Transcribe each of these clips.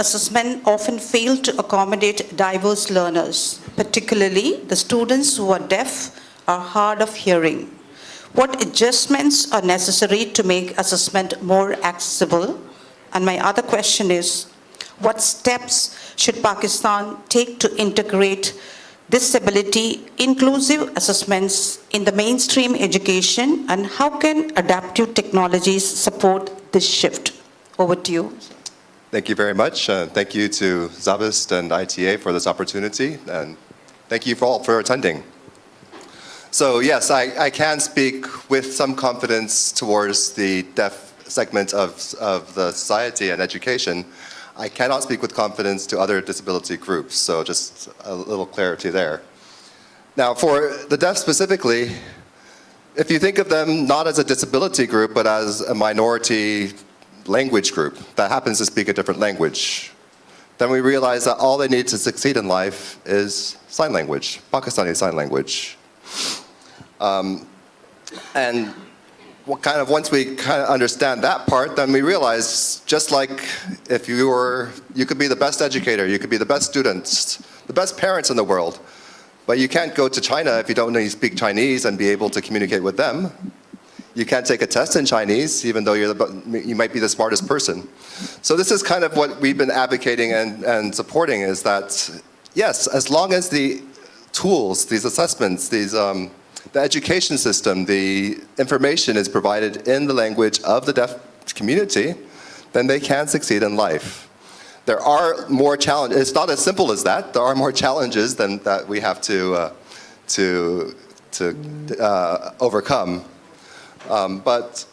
assessment often fail to accommodate diverse learners, particularly the students who are deaf or hard of hearing. What adjustments are necessary to make assessment more accessible? And my other question is, what steps should Pakistan take to integrate disability inclusive assessments in the mainstream education, and how can adaptive technologies support this shift? Over to you. Thank you very much. Thank you to ZABIST and ITA for this opportunity, and thank you all for attending. So yes, I can speak with some confidence towards the deaf segment of the society and education. I cannot speak with confidence to other disability groups, so just a little clarity there. Now, for the deaf specifically, if you think of them not as a disability group, but as a minority language group that happens to speak a different language, then we realize that all they need to succeed in life is sign language, Pakistani Sign Language. And once we understand that part, then we realize, just like if you could be the best educator, you could be the best students, the best parents in the world, but you can't go to China if you don't know you speak Chinese and be able to communicate with them. You can't take a test in Chinese, even though you might be the smartest person. So this is kind of what we've been advocating and supporting, is that, yes, as long as the tools, these assessments, the education system, the information is provided in the language of the deaf community, then they can succeed in life. There are more challenges. It's not as simple as that. There are more challenges than that we have to overcome. But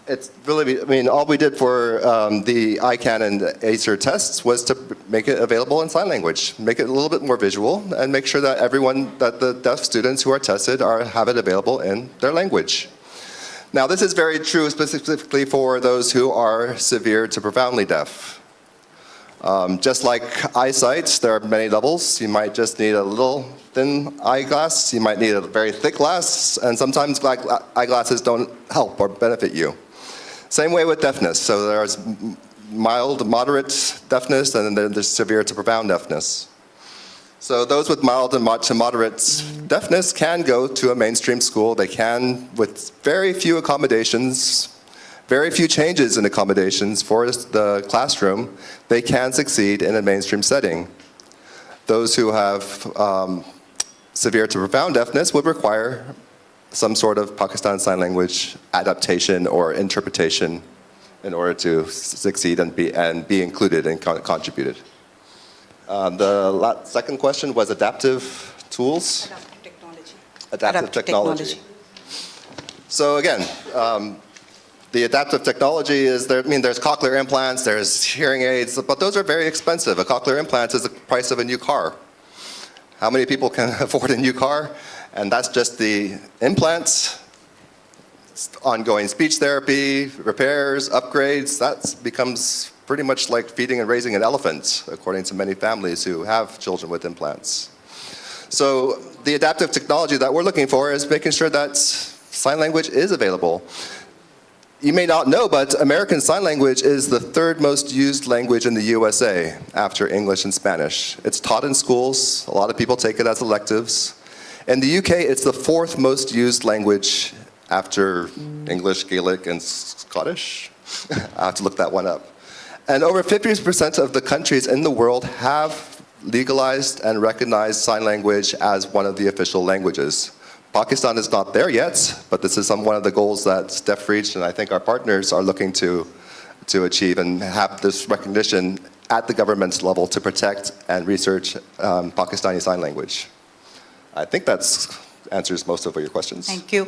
it's really, all we did for the ICANN and ACER tests was to make it available in sign language, make it a little bit more visual, and make sure that that the deaf students who are tested have it available in their language. Now, this is very true specifically for those who are severe to profoundly deaf. Just like eyesight, there are many levels. You might just need a little thin eyeglass, you might need a very thick glass, and sometimes eyeglasses don't help or benefit you. Same way with deafness. So there's mild, moderate deafness, and then there's severe to profound deafness. So those with mild to moderate deafness can go to a mainstream school. They can, with very few accommodations, very few changes in accommodations for the classroom, they can succeed in a mainstream setting. Those who have severe to profound deafness would require some sort of Pakistan Sign Language adaptation or interpretation in order to succeed and be included and contributed. The second question was adaptive tools? Adaptive technology. Adaptive technology. So again, the adaptive technology is, there's cochlear implants, there's hearing aids, but those are very expensive. A cochlear implant is the price of a new car. How many people can afford a new car? And that's just the implants, ongoing speech therapy, repairs, upgrades. That becomes pretty much like feeding and raising an elephant, according to many families who have children with implants. So the adaptive technology that we're looking for is making sure that sign language is available. You may not know, but American Sign Language is the third most used language in the USA after English and Spanish. It's taught in schools. A lot of people take it as electives. In the UK, it's the fourth most used language after English, Gaelic, and Scottish. I have to look that one up. And over 50% of the countries in the world have legalized and recognized sign language as one of the official languages. Pakistan is not there yet, but this is one of the goals that DeafReach and I think our partners are looking to achieve, and have this recognition at the government level to protect and research Pakistani Sign Language. I think that answers most of your questions. Thank you.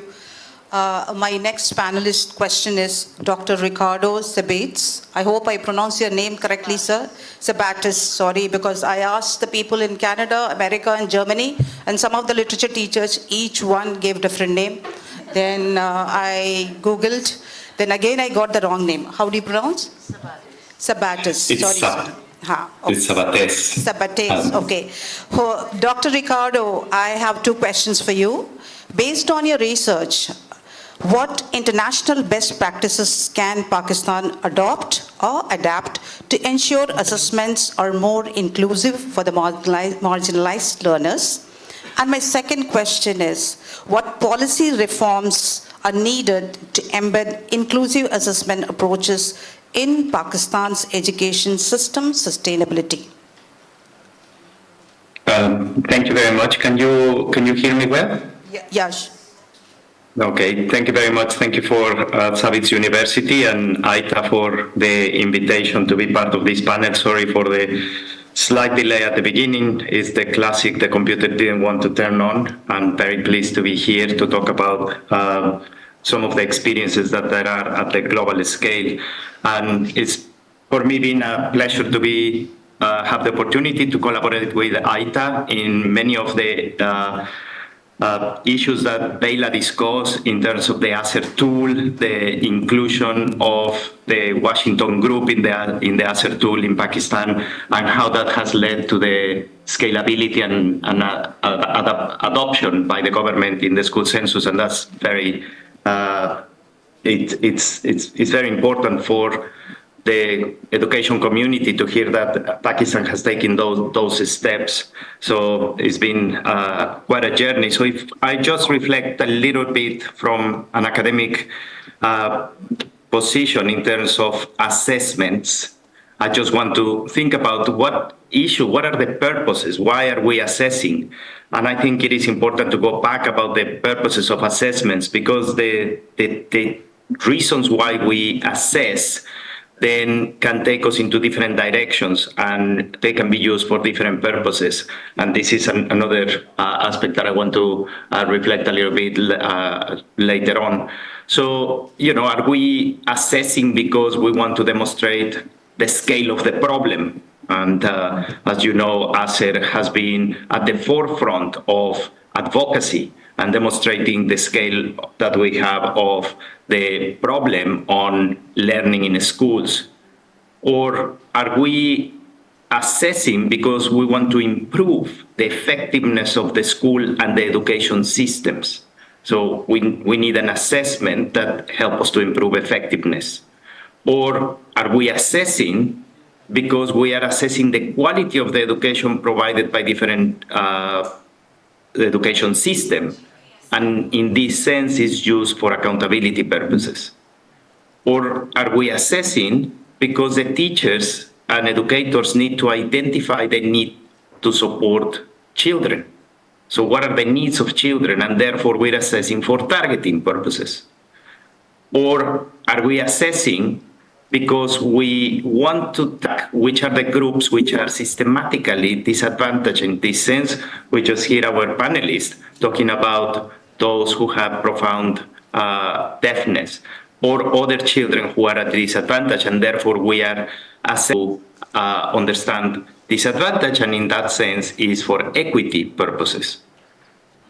My next panelist question is Dr. Ricardo Sabates. I hope I pronounce your name correctly, sir. Sabates, sorry, because I asked the people in Canada, America, and Germany, and some of the literature teachers, each one gave different name. Then I Googled. Then again, I got the wrong name. How do you pronounce? Sabates. Sorry, sir. Okay. It's Sabates. Sabates, okay. Dr. Ricardo, I have two questions for you. Based on your research, What international best practices can Pakistan adopt or adapt to ensure assessments are more inclusive for the marginalized learners? And my second question is, what policy reforms are needed to embed inclusive assessment approaches in Pakistan's education system sustainability? Thank you very much. Can you hear me well? Yash. Okay, thank you very much. Thank you for SZABIST University and ITA for the invitation to be part of this panel. Sorry for the slight delay at the beginning. It's the classic, the computer didn't want to turn on. I'm very pleased to be here to talk about some of the experiences that there are at the global scale. And it's for me been a pleasure to be have the opportunity to collaborate with ITA in many of the issues that Bela discussed in terms of the ASER tool, the inclusion of the Washington group in the ASER tool in Pakistan, and how that has led to the scalability and adoption by the government in the school census, and that's very it's very important for the education community to hear that Pakistan has taken those steps. So it's been quite a journey. So if I just reflect a little bit from an academic position in terms of assessments, I just want to think about what are the purposes? Why are we assessing? And I think it is important to go back about the purposes of assessments, because the reasons why we assess then can take us into different directions, and they can be used for different purposes. And this is another aspect that I want to reflect a little bit later on. So, are we assessing because we want to demonstrate the scale of the problem? And as you know, ASER has been at the forefront of advocacy and demonstrating the scale that we have of the problem on learning in schools? Or are we assessing because we want to improve the effectiveness of the school and the education systems? So we need an assessment that helps us to improve effectiveness. Or are we assessing because we are assessing the quality of the education provided by different education system, and in this sense is used for accountability purposes? Or are we assessing because the teachers and educators need to identify the need to support children? So what are the needs of children, and therefore we're assessing for targeting purposes? Or are we assessing because we want to track which are the groups which are systematically disadvantaged? In this sense, we just hear our panelists talking about those who have profound deafness, or other children who are at disadvantage, and therefore we are assessing to understand disadvantage, and in that sense is for equity purposes.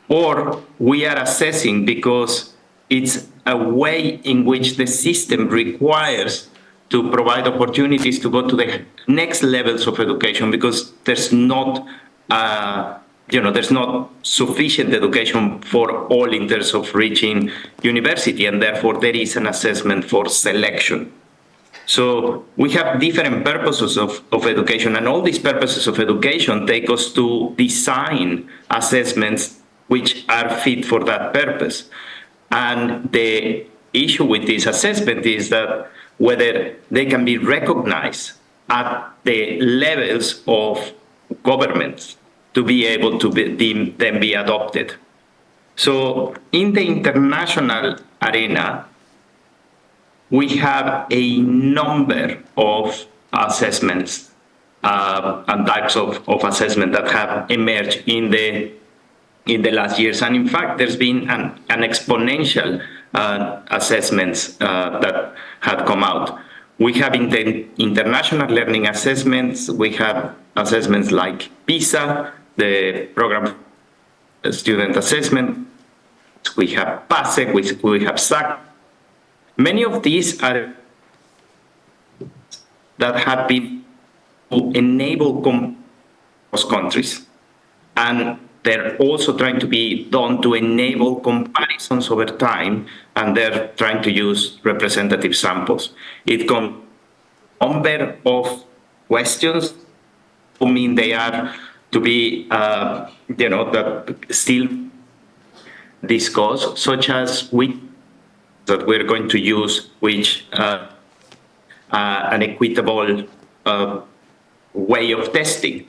Or we are assessing because it's a way in which the system requires to provide opportunities to go to the next levels of education, because there's not there's not sufficient education for all in terms of reaching university, and therefore there is an assessment for selection. So we have different purposes of education, and all these purposes of education take us to design assessments which are fit for that purpose. And the issue with this assessment is that whether they can be recognized at the levels of governments to be able to then be adopted. So in the international arena, we have a number of assessments and types of assessment that have emerged in the last years. And in fact, there's been an exponential assessments that have come out. We have in the international learning assessments, we have assessments like PISA, the program student assessment. We have PASEC, we have SAC. Many of these are that have been to enable across countries. And they're also trying to be done to enable comparisons over time, and they're trying to use representative samples. It comes number of questions. I mean, they are to be, that still discussed, such as which that we're going to use, which an equitable way of testing.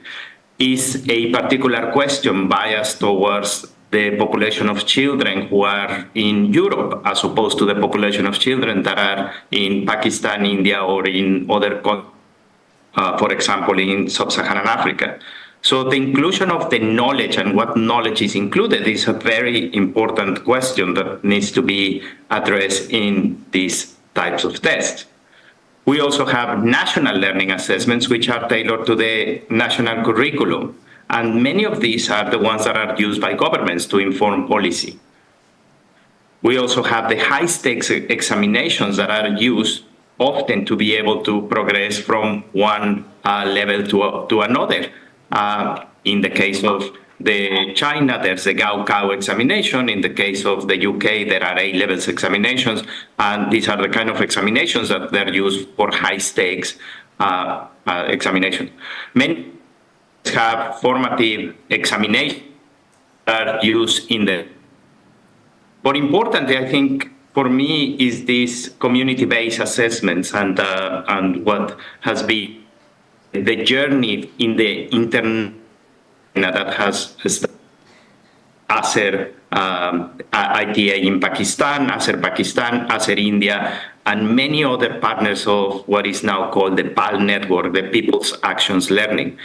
Is a particular question biased towards the population of children who are in Europe as opposed to the population of children that are in Pakistan, India, or in other countries, for example, in sub-Saharan Africa? So the inclusion of the knowledge and what knowledge is included is a very important question that needs to be addressed in these types of tests. We also have national learning assessments, which are tailored to the national curriculum. And many of these are the ones that are used by governments to inform policy. We also have the high-stakes examinations that are used often to be able to progress from one level to another. In the case of China, there's the Gaokao examination. In the case of the UK, there are A-levels examinations, and these are the kind of examinations that they're used for high-stakes examination. Many have formative examinations that are used in the. But importantly, I think for me is these community-based assessments and what has been the journey in the internet that has ASER ITA in Pakistan, ASER Pakistan, ASER India, and many other partners of what is now called the PAL network, the People's Actions Learning.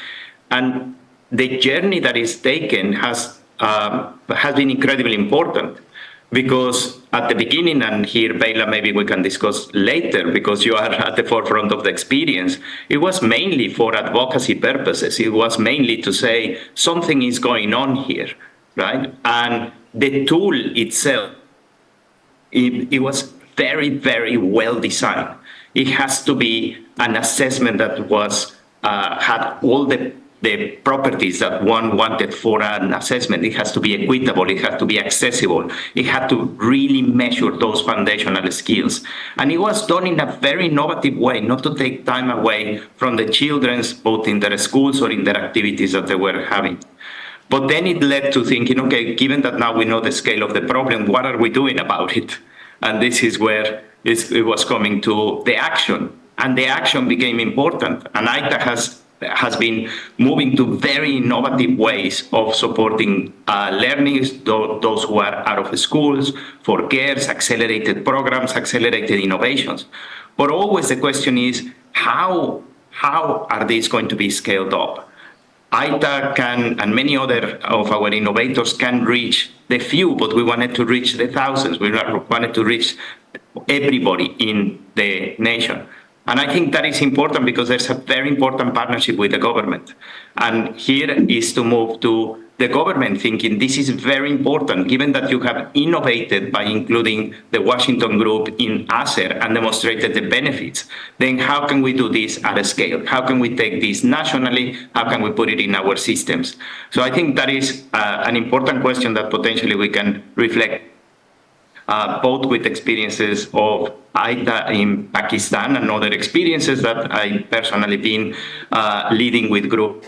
And the journey that is taken has been incredibly important, because at the beginning, and here, Bela, maybe we can discuss later, because you are at the forefront of the experience, it was mainly for advocacy purposes. It was mainly to say something is going on here, right? And the tool itself, it was very, very well designed. It has to be an assessment that was had all the properties that one wanted for an assessment. It has to be equitable, it has to be accessible, it had to really measure those foundational skills. And it was done in a very innovative way, not to take time away from the children's, both in their schools or in their activities that they were having. But then it led to thinking, okay, given that now we know the scale of the problem, what are we doing about it? And this is where it was coming to the action. And the action became important. And ITA has been moving to very innovative ways of supporting learning, those who are out of schools, for CARES, accelerated programs, accelerated innovations. But always the question is, how are these going to be scaled up? ITA can, and many other of our innovators can reach the few, but we wanted to reach the thousands. We wanted to reach everybody in the nation. And I think that is important because there's a very important partnership with the government. And here is to move to the government thinking this is very important, given that you have innovated by including the Washington Group in ASER and demonstrated the benefits. Then how can we do this at a scale? How can we take this nationally? How can we put it in our systems? So I think that is an important question that potentially we can reflect both with experiences of ITA in Pakistan and other experiences that I personally been leading with group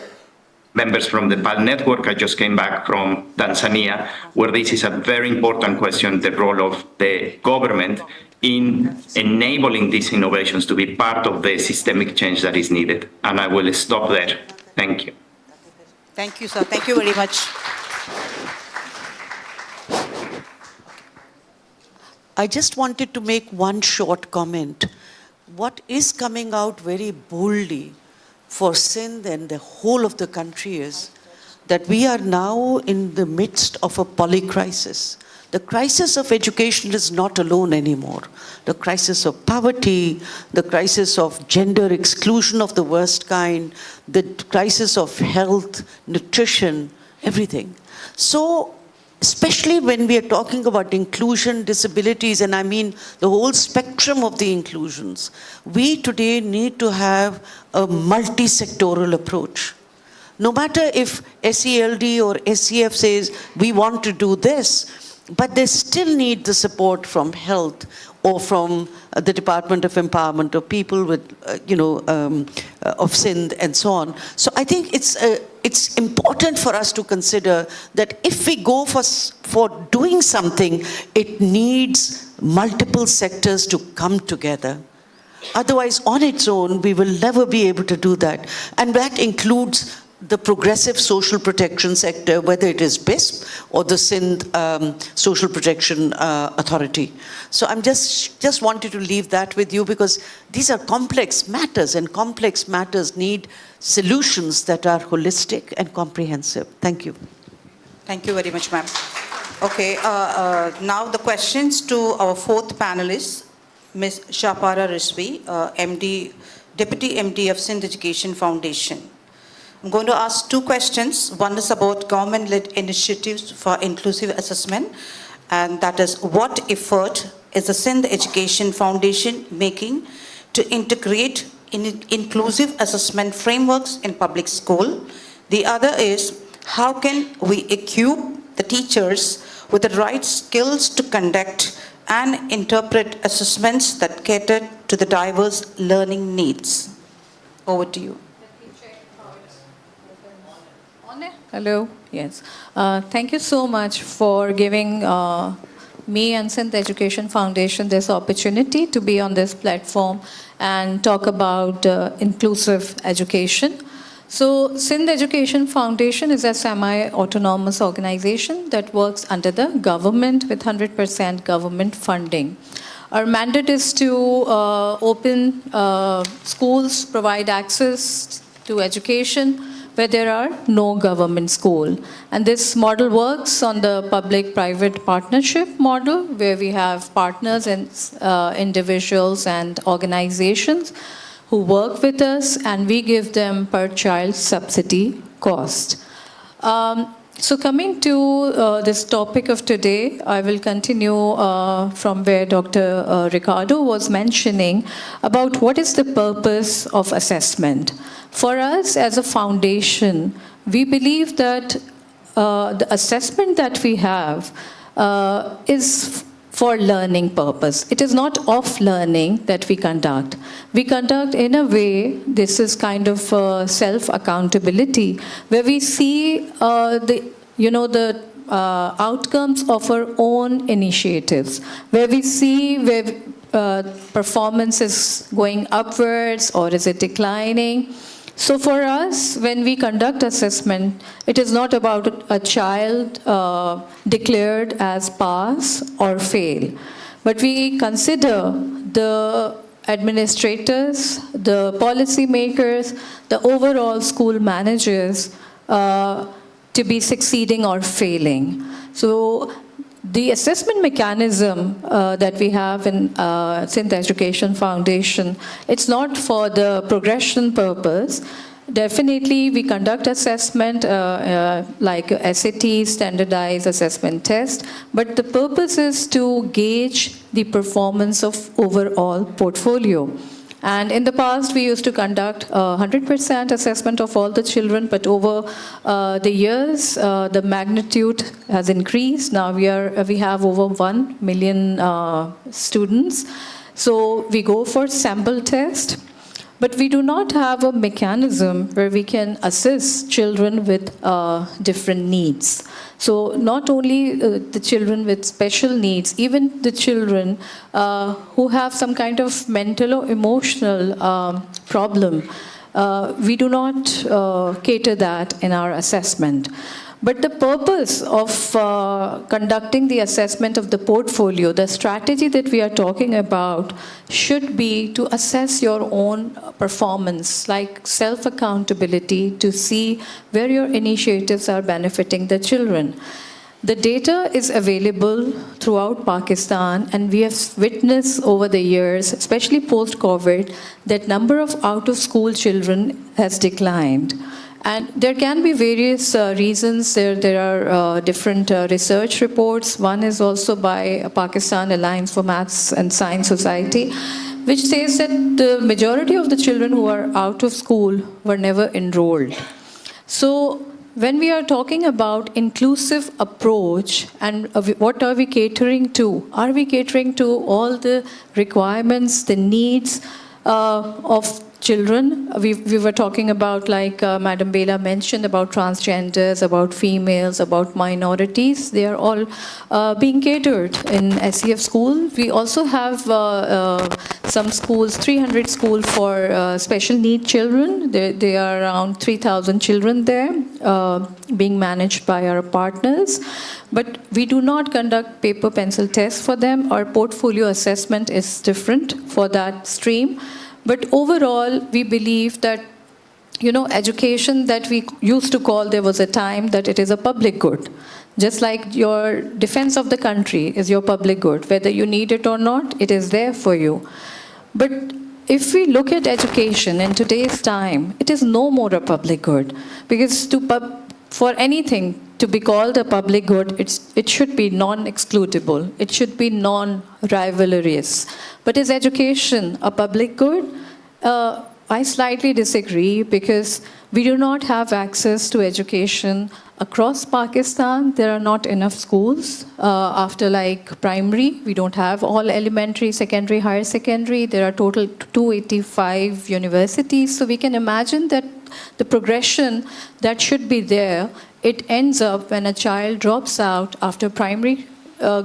members from the PAL network. I just came back from Tanzania, where this is a very important question, the role of the government in enabling these innovations to be part of the systemic change that is needed. And I will stop there. Thank you. Thank you, sir. Thank you very much. I just wanted to make one short comment. What is coming out very boldly for Sindh and the whole of the country is that we are now in the midst of a polycrisis. The crisis of education is not alone anymore. The crisis of poverty, the crisis of gender exclusion of the worst kind, the crisis of health, nutrition, everything. So, especially when we are talking about inclusion, disabilities, and I mean the whole spectrum of the inclusions, we today need to have a multi-sectoral approach. No matter if SELD or SEF says, we want to do this, but they still need the support from health or from the Department of Empowerment or people with, of Sindh and so on. So I think it's important for us to consider that if we go for doing something, it needs multiple sectors to come together. Otherwise, on its own, we will never be able to do that. And that includes the progressive social protection sector, whether it is BISP or the Sindh Social Protection Authority. So I'm just wanted to leave that with you, because these are complex matters, and complex matters need solutions that are holistic and comprehensive. Thank you. Thank you very much, ma'am. Okay, now the questions to our fourth panelist, Ms. Shapara Rizvi, MD, Deputy MD of Sindh Education Foundation. I'm going to ask two questions. One is about government-led initiatives for inclusive assessment, and that is, what effort is the Sindh Education Foundation making to integrate inclusive assessment frameworks in public school? The other is, how can we equip the teachers with the right skills to conduct and interpret assessments that cater to the diverse learning needs? Over to you. Hello. Yes. Thank you so much for giving me and Sindh Education Foundation this opportunity to be on this platform and talk about inclusive education. So, Sindh Education Foundation is a semi-autonomous organization that works under the government with 100% government funding. Our mandate is to open schools, provide access to education where there are no government school. And this model works on the public-private partnership model, where we have partners and individuals and organizations who work with us, and we give them per child subsidy cost. So coming to this topic of today, I will continue from where Dr. Ricardo was mentioning about what is the purpose of assessment. For us as a foundation, we believe that the assessment that we have is for learning purpose. It is not of learning that we conduct. We conduct in a way, this is kind of self-accountability, where we see the outcomes of our own initiatives, where we see where performance is going upwards or is it declining. So for us, when we conduct assessment, it is not about a child declared as pass or fail, but we consider the administrators, the policy makers, the overall school managers to be succeeding or failing. So the assessment mechanism that we have in Sindh Education Foundation, it's not for the progression purpose. Definitely, we conduct assessment like SAT, standardized assessment test, but the purpose is to gauge the performance of overall portfolio. And in the past, we used to conduct 100% assessment of all the children, but over the years, the magnitude has increased. Now we have over 1 million students. So we go for sample test, but we do not have a mechanism where we can assess children with different needs. So not only the children with special needs, even the children who have some kind of mental or emotional problem, we do not cater that in our assessment. But the purpose of conducting the assessment of the portfolio, the strategy that we are talking about, should be to assess your own performance, like self-accountability, to see where your initiatives are benefiting the children. The data is available throughout Pakistan, and we have witnessed over the years, especially post-COVID, that number of out-of-school children has declined. And there can be various reasons. There are different research reports. One is also by Pakistan Alliance for Maths and Science Society, which says that the majority of the children who are out of school were never enrolled. So when we are talking about inclusive approach and what are we catering to? Are we catering to all the requirements, the needs of children? We were talking about, like Madam Bela mentioned, about transgenders, about females, about minorities. They are all being catered in SEF school. We also have some schools, 300 schools for special need children. There are around 3,000 children there being managed by our partners. But we do not conduct paper pencil tests for them. Our portfolio assessment is different for that stream. But overall, we believe that, education that we used to call, there was a time that it is a public good. Just like your defense of the country is your public good. Whether you need it or not, it is there for you. But if we look at education in today's time, it is no more a public good. Because for anything to be called a public good, it should be non-excludable. It should be non-rivalrous. But is education a public good? I slightly disagree, because we do not have access to education across Pakistan. There are not enough schools after primary. We don't have all elementary, secondary, higher secondary. There are total 285 universities. So we can imagine that the progression that should be there, it ends up when a child drops out after primary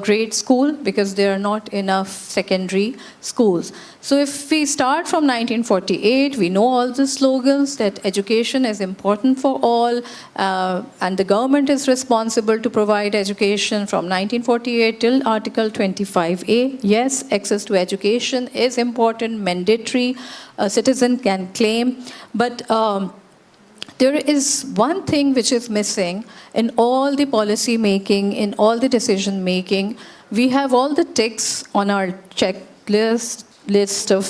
grade school, because there are not enough secondary schools. So if we start from 1948, we know all the slogans that education is important for all, and the government is responsible to provide education from 1948 till Article 25A. Yes, access to education is important, mandatory, a citizen can claim, but there is one thing which is missing in all the policy making, in all the decision making. We have all the ticks on our checklist, list of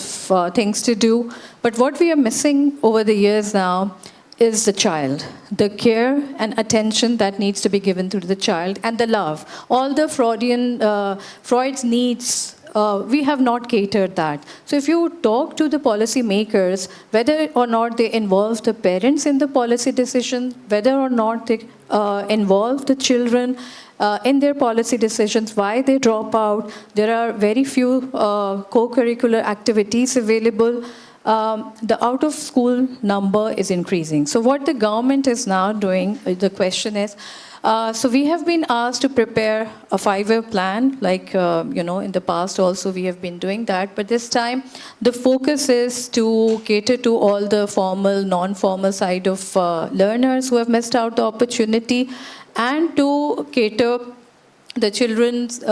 things to do. But what we are missing over the years now is the child, the care and attention that needs to be given to the child, and the love. All the Freud's needs, we have not catered that. So if you talk to the policy makers, whether or not they involve the parents in the policy decision, whether or not they involve the children in their policy decisions, why they drop out, there are very few co-curricular activities available. The out-of-school number is increasing. So what the government is now doing, the question is, so we have been asked to prepare a 5-year plan, like, in the past also we have been doing that. But this time, the focus is to cater to all the formal, non-formal side of learners who have missed out the opportunity, and to cater the children's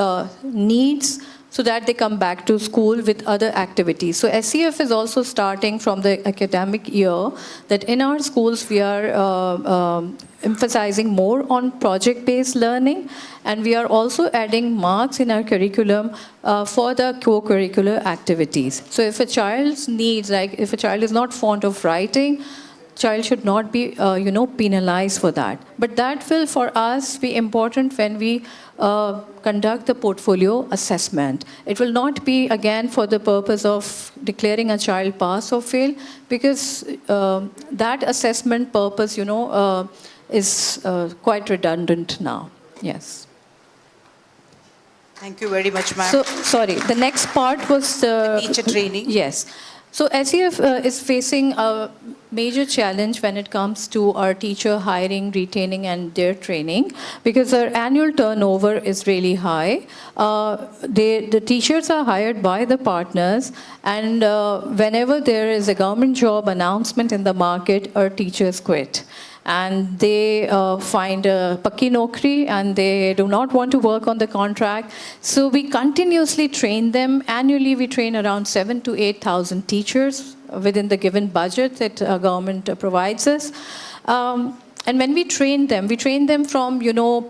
needs, so that they come back to school with other activities. So SEF is also starting from the academic year that in our schools we are emphasizing more on project-based learning, and we are also adding marks in our curriculum for the co-curricular activities. So if a child's needs, like if a child is not fond of writing, child should not be penalized for that. But that will for us be important when we conduct the portfolio assessment. It will not be again for the purpose of declaring a child pass or fail, because that assessment purpose is quite redundant now. Yes. Thank you very much, ma'am. So, sorry, the next part was the Teacher training. Yes. So SEF is facing a major challenge when it comes to our teacher hiring, retaining, and their training, because our annual turnover is really high. The teachers are hired by the partners, and whenever there is a government job announcement in the market, our teachers quit. And they find a pakki nokri, and they do not want to work on the contract. So we continuously train them. Annually, we train around 7,000 to 8,000 teachers within the given budget that government provides us. And when we train them from,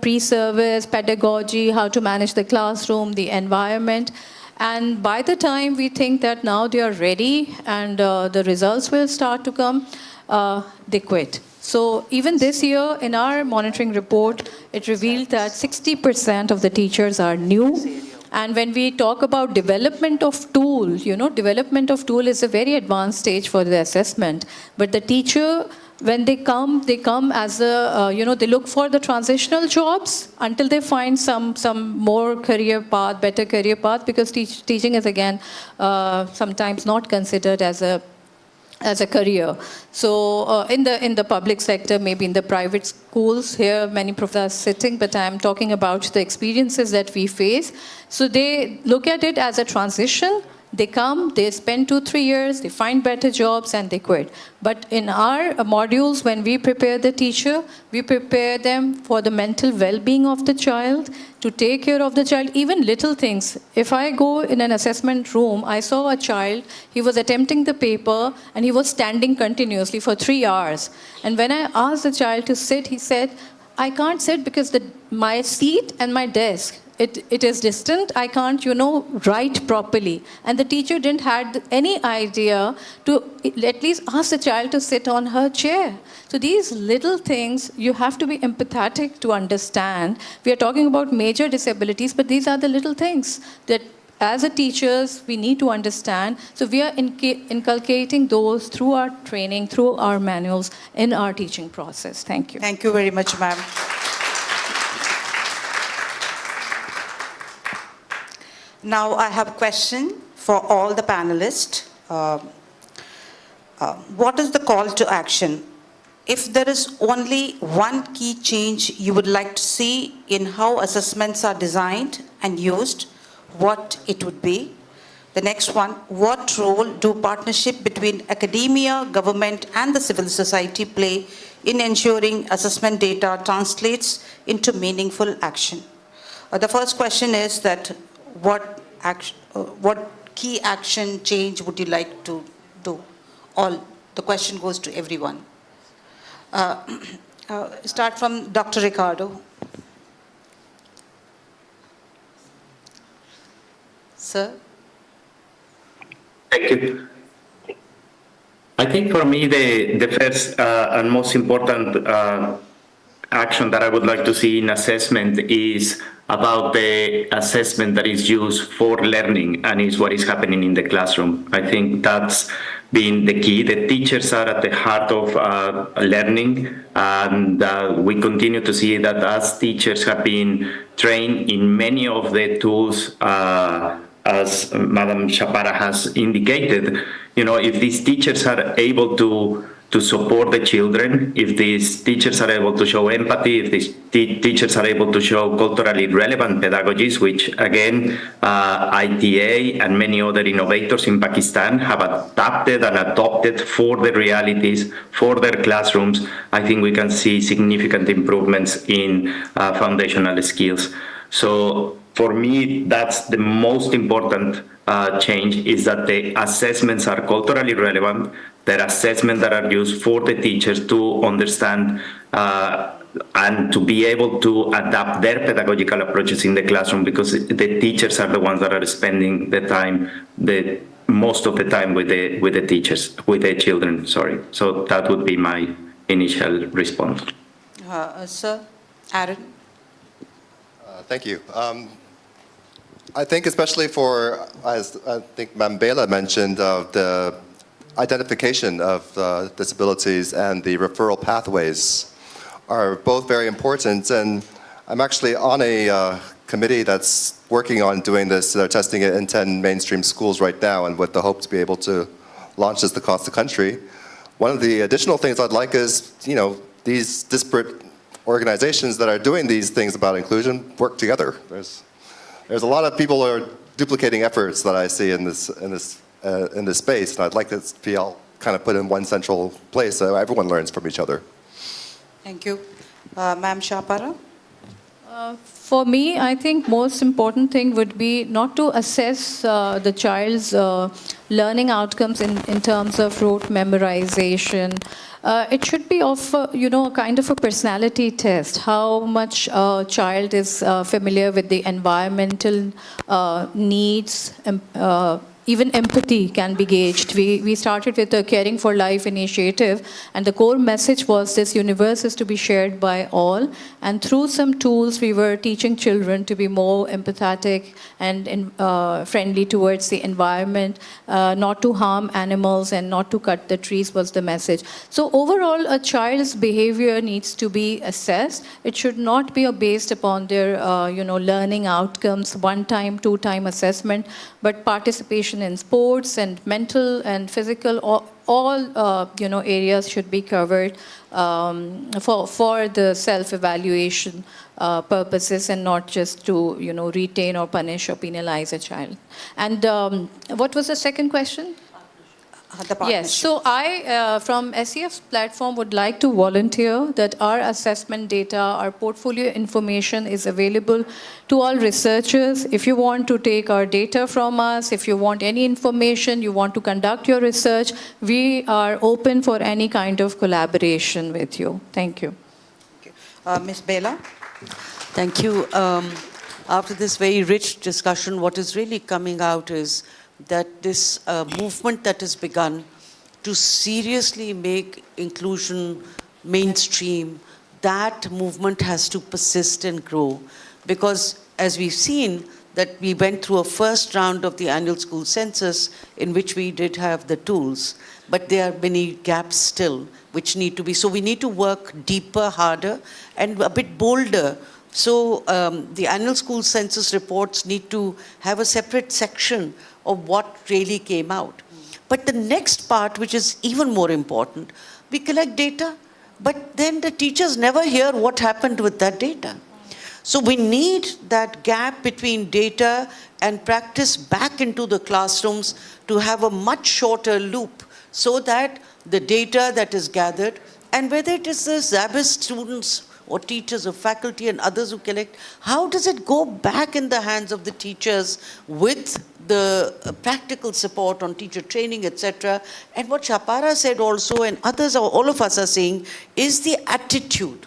pre-service, pedagogy, how to manage the classroom, the environment. And by the time we think that now they are ready and the results will start to come, they quit. So even this year, in our monitoring report, it revealed that 60% of the teachers are new. And when we talk about development of tool, development of tool is a very advanced stage for the assessment. But the teacher when they come as a, they look for the transitional jobs until they find some more career path, better career path, because teaching is again sometimes not considered as a career. So in the public sector, maybe in the private schools, here many professors are sitting, but I'm talking about the experiences that we face. So they look at it as a transition. They come, they spend 2-3 years, they find better jobs, and they quit. But in our modules, when we prepare the teacher, we prepare them for the mental well-being of the child, to take care of the child, even little things. If I go in an assessment room, I saw a child, he was attempting the paper, and he was standing continuously for 3 hours. And when I asked the child to sit, he said, I can't sit because my seat and my desk, it is distant. I can't, write properly. And the teacher didn't have any idea to at least ask the child to sit on her chair. So these little things, you have to be empathetic to understand. We are talking about major disabilities, but these are the little things that as a teachers, we need to understand. So we are inculcating those through our training, through our manuals, in our teaching process. Thank you. Thank you very much, ma'am. Now I have a question for all the panelists. What is the call to action? If there is only one key change you would like to see in how assessments are designed and used, what it would be? The next one, what role do partnership between academia, government, and the civil society play in ensuring assessment data translates into meaningful action? The first question is that what key action change would you like to do? The question goes to everyone. Start from Dr. Ricardo. Sir? Thank you. I think for me, the first and most important action that I would like to see in assessment is about the assessment that is used for learning and is what is happening in the classroom. I think that's been the key. The teachers are at the heart of learning, and we continue to see that as teachers have been trained in many of the tools, as Madam Chapara has indicated, if these teachers are able to support the children, if these teachers are able to show empathy, if these teachers are able to show culturally relevant pedagogies, which again, ITA and many other innovators in Pakistan have adapted and adopted for the realities, for their classrooms, I think we can see significant improvements in foundational skills. So for me, that's the most important change, is that the assessments are culturally relevant. They're assessments that are used for the teachers to understand and to be able to adapt their pedagogical approaches in the classroom, because the teachers are the ones that are spending the time, most of the time with the children. So that would be my initial response. Sir, Aaron? Thank you. I think especially for, as I think Mme. Bela mentioned, the identification of disabilities and the referral pathways are both very important. And I'm actually on a committee that's working on doing this. They're testing it in 10 mainstream schools right now, and with the hope to be able to launch this across the country. One of the additional things I'd like is, these disparate organizations that are doing these things about inclusion work together. There's a lot of people who are duplicating efforts that I see in this space, and I'd like to be all kind of put in one central place so everyone learns from each other. Thank you. Ma'am Chapara? For me, I think most important thing would be not to assess the child's learning outcomes in terms of rote memorization. It should be of a kind of a personality test, how much a child is familiar with the environmental needs, even empathy can be gauged. We started with a Caring for Life initiative, and the core message was this universe is to be shared by all. And through some tools, we were teaching children to be more empathetic and friendly towards the environment, not to harm animals and not to cut the trees was the message. So overall, a child's behavior needs to be assessed. It should not be based upon their learning outcomes, one-time, two-time assessment, but participation in sports and mental and physical, all areas should be covered for the self-evaluation purposes, and not just to retain or punish or penalize a child. And what was the second question? The partnership. Yes, so I, from SEF's platform, would like to volunteer that our assessment data, our portfolio information is available to all researchers. If you want to take our data from us, if you want any information, you want to conduct your research, we are open for any kind of collaboration with you. Thank you. Ms. Bela? Thank you. After this very rich discussion, what is really coming out is that this movement that has begun to seriously make inclusion mainstream, that movement has to persist and grow. Because as we've seen, that we went through a first round of the annual school census in which we did have the tools, but there are many gaps still which need to be. So we need to work deeper, harder, and a bit bolder. So the annual school census reports need to have a separate section of what really came out. But the next part, which is even more important, we collect data, but then the teachers never hear what happened with that data. So we need that gap between data and practice back into the classrooms to have a much shorter loop, so that the data that is gathered, and whether it is the ZABIST students or teachers or faculty and others who collect, how does it go back in the hands of the teachers with the practical support on teacher training, etc. And what Shapara said also, and others, all of us are saying, is the attitude.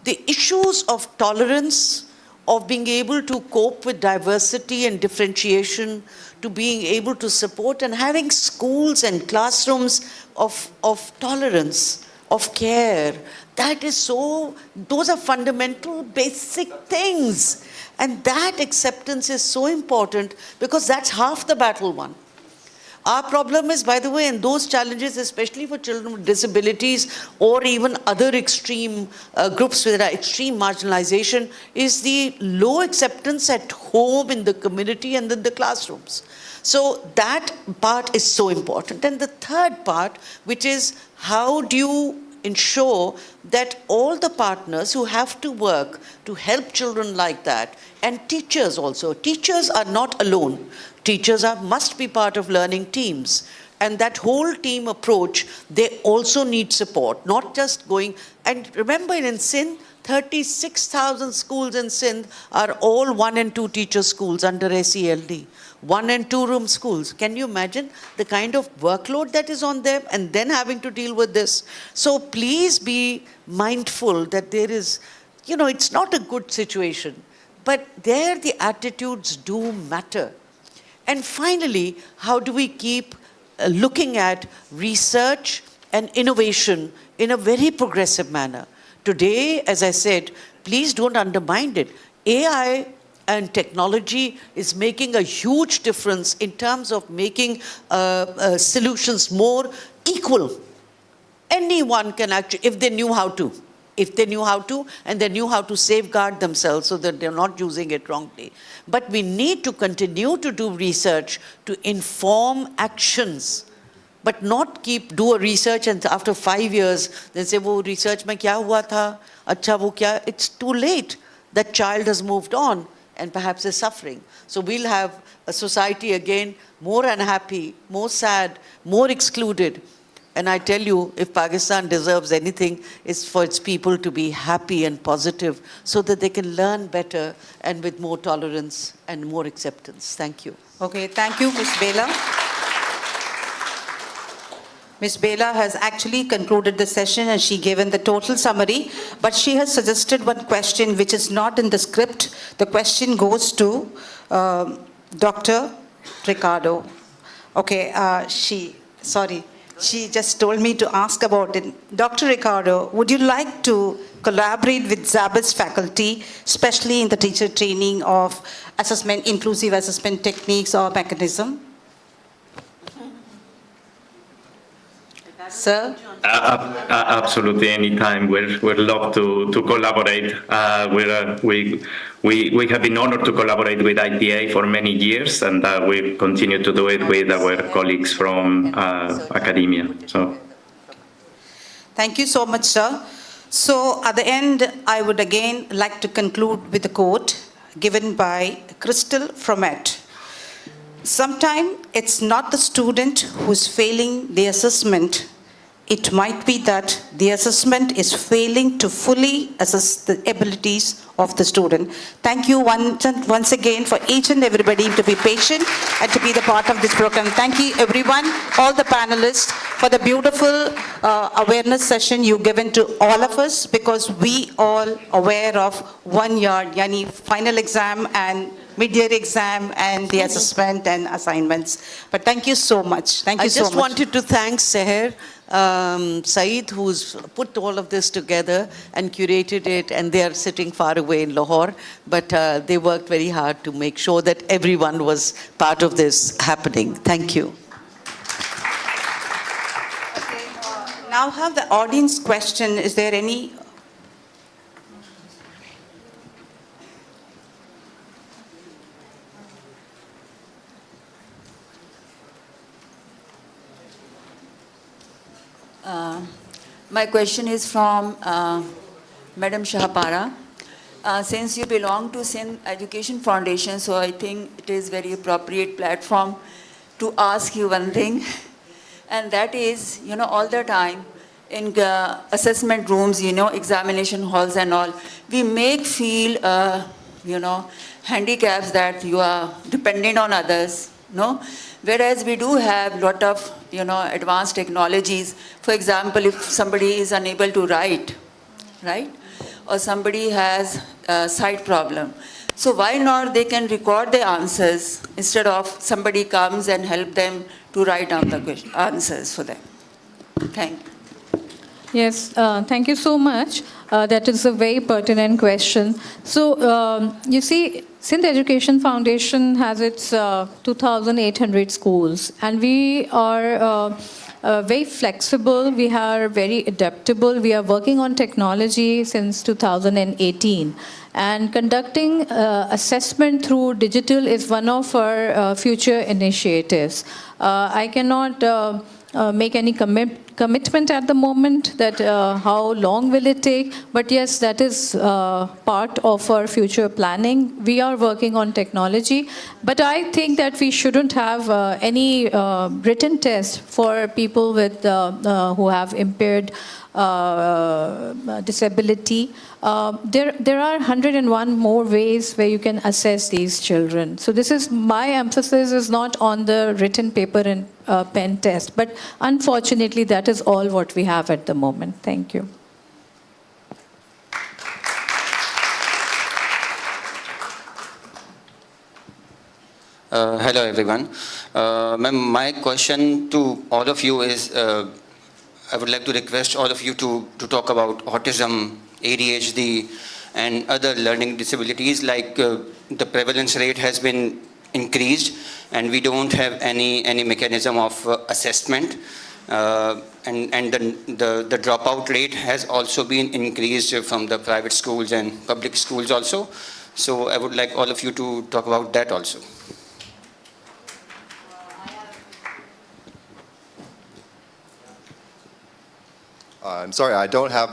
The issues of tolerance, of being able to cope with diversity and differentiation, to being able to support and having schools and classrooms of tolerance, of care. That is so, those are fundamental, basic things. And that acceptance is so important, because that's half the battle won. Our problem is, by the way, and those challenges, especially for children with disabilities or even other extreme groups with extreme marginalization, is the low acceptance at home, in the community, and in the classrooms. So that part is so important. And the third part, which is how do you ensure that all the partners who have to work to help children like that, and teachers also, teachers are not alone. Teachers must be part of learning teams. And that whole team approach, they also need support, not just going, and remember in Sindh, 36,000 schools in Sindh are all 1 and 2 teacher schools under SELD. 1 and 2 room schools. Can you imagine the kind of workload that is on them, and then having to deal with this? So please be mindful that there is, it's not a good situation, but there the attitudes do matter. And finally, how do we keep looking at research and innovation in a very progressive manner? Today, as I said, please don't undermine it. AI and technology is making a huge difference in terms of making solutions more equal. Anyone can actually, if they knew how to. If they knew how to, and they knew how to safeguard themselves so that they're not using it wrongly. But we need to continue to do research to inform actions, but not do a research and after 5 years, then say, wo research mein kya hua tha? Acha wo kya? It's too late. That child has moved on and perhaps is suffering. So we'll have a society again more unhappy, more sad, more excluded. And I tell you, if Pakistan deserves anything, it's for its people to be happy and positive so that they can learn better and with more tolerance and more acceptance. Thank you. Okay, thank you, Ms. Bela. Ms. Bela has actually concluded the session and she given the total summary, but she has suggested one question which is not in the script. The question goes to Dr. Ricardo. Okay, she just told me to ask about it. Dr. Ricardo, would you like to collaborate with ZABIST faculty, especially in the teacher training of assessment, inclusive assessment techniques or mechanism? Sir? Absolutely, anytime. We'd love to collaborate. We have been honored to collaborate with IPA for many years, and we continue to do it with our colleagues from academia. So, Thank you so much, sir. So at the end, I would again like to conclude with a quote given by Crystal Fromet. Sometimes it's not the student who's failing the assessment. It might be that the assessment is failing to fully assess the abilities of the student. Thank you once again for each and everybody to be patient and to be the part of this program. Thank you everyone, all the panelists, for the beautiful awareness session you've given to all of us, because we all aware of 1 year, yani final exam and mid-year exam and the assessment and assignments. But thank you so much. Thank you so much. I just wanted to thank Seher, Saeed, who's put all of this together and curated it, and they are sitting far away in Lahore, but they worked very hard to make sure that everyone was part of this happening. Thank you. Okay, now have the audience question. Is there any? My question is from Madam Shahapara. Since you belong to Sindh Education Foundation, so I think it is very appropriate platform to ask you one thing, and that is, all the time in assessment rooms, examination halls and all, we make feel, handicaps that you are dependent on others, no? Whereas we do have a lot of, advanced technologies. For example, if somebody is unable to write, right? Or somebody has a sight problem. So why not they can record their answers instead of somebody comes and help them to write down the answers for them. Thank you. Yes, thank you so much. That is a very pertinent question. So, you see, Sindh Education Foundation has its 2,800 schools, and we are very flexible, we are very adaptable, we are working on technology since 2018. And conducting assessment through digital is one of our future initiatives. I cannot make any commitment at the moment that how long will it take, but yes, that is part of our future planning. We are working on technology, but I think that we shouldn't have any written test for people with who have impaired disability. There are 101 more ways where you can assess these children. So this is, my emphasis is not on the written paper and pen test, but unfortunately that is all what we have at the moment. Thank you. Hello everyone. Ma'am, my question to all of you is, I would like to request all of you to talk about autism, ADHD, and other learning disabilities. Like the prevalence rate has been increased, and we don't have any mechanism of assessment. And the dropout rate has also been increased from the private schools and public schools also. So I would like all of you to talk about that also. I'm sorry, I don't have